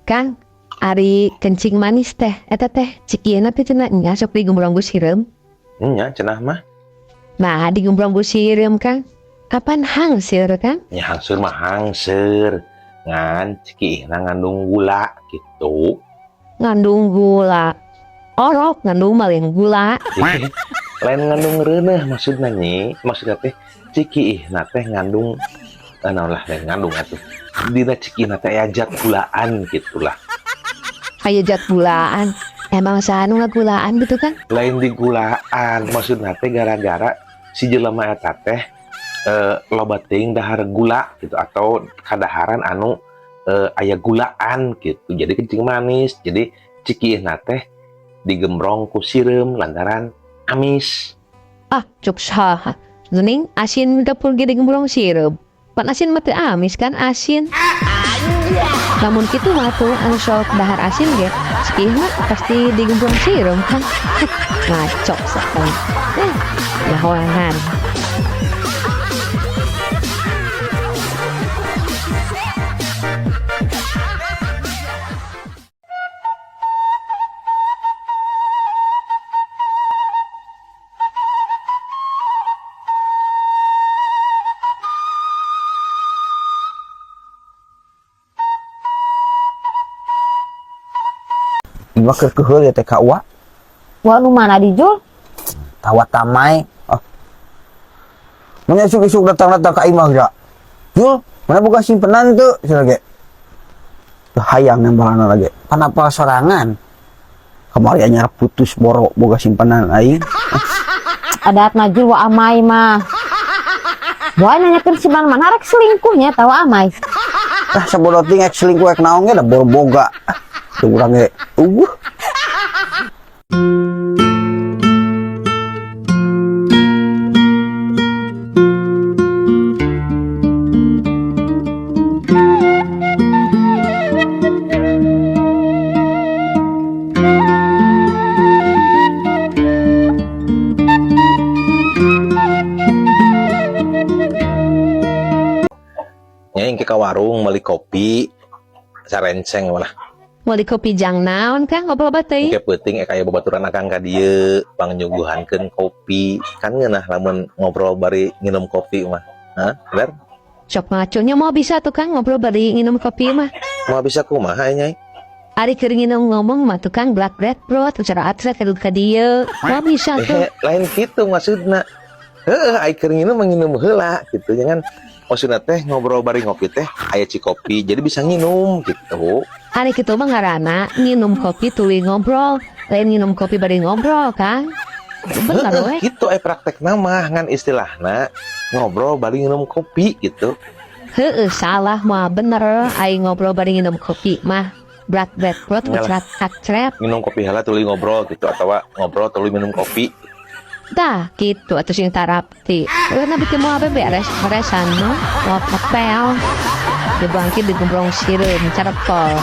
Kang, ari kencing manis teh, eta teh cikieuna teh cenah nya sok digumbrong ku sireum. Nya cenah mah. Nah, digumbrong ku sireum Kang. Kapan hangseur Kang? Nya hangseur mah hangseur. Ngan cikiihna ngandung gula gitu. Ngandung gula. Orok ngandung malin gula. Lain ngandung reuneuh maksudna nyi. Maksudna teh cikiihna teh ngandung naon lah lain ngandung atuh. Dina cikiihna teh aya zat gulaan gitulah. Aya zat gulaan. Emang sanu ngagulaan gitu kan? Lain di gulaan maksudna teh gara-gara si jelema eta teh loba teuing dahar gula gitu atau kadaharan anu aya gulaan gitu. Jadi kencing manis. Jadi cikiihna teh digembrong ku sireum lantaran amis. Ah, cuk saha. Gening asin dapur ge digumbrong sirup. Pan asin mah teu amis kan asin. Namun kitu mah tuh anu sok dahar asin ge, cikieuna pasti digumbrong sirup kan. Ngacok sakang. Ya hoangan. Iwa keur keheul ya teh ka Uwa. Wah, nu mana dijul? Tawa tamai. Mun isuk-isuk datang-datang ka imah ya. Jul, mana boga simpenan teu cenah ge. Teu hayang nembalana lagi. Panapa sorangan. Kamari anyar putus boro boga simpenan aing. Adat najul wa amai mah. Wah, nanyakeun si mana rek selingkuhnya tahu amai. Tah sabodo ting ek selingkuh ek naon ge da boga. Teu urang ge. Nyaing ke warung meuli kopi sarenceng malah. Meuli kopi jang naon Kang? Obat-obat teh. Oke penting aya babaturan akang ka dieu pangyuguhankeun kopi. Kan ngeunah lamun ngobrol bari nginum kopi mah. Hah? Bener? Sok ngaconya mau bisa tuh Kang ngobrol bari nginum kopi mah. Mau bisa kumaha nyai? Ari keur nginum ngomong mah tukang black bread bro, cara atret ka dieu. Mau bisa tuh. Lain kitu maksudna. Heeh, ai keur nginum nginum heula gitu jangan maksudna teh ngobrol bari ngopi teh aya cikopi jadi bisa nginum gitu. Ari kitu mah ngaranna nginum kopi tuluy ngobrol, lain nginum kopi bari ngobrol Kang. Bener we. Gitu praktek nama ngan istilahna ngobrol bari nginum kopi gitu. Heueuh salah mah bener ai ngobrol bari nginum kopi mah. Black bread bro, atret atret. Minum kopi heula tuluy ngobrol gitu atau ngobrol tuluy minum kopi. Dah gitu atau sing tarapti. Karena bikin mau apa beresan no, mau ngepel. Dibangkit digumbrong sireum carepol.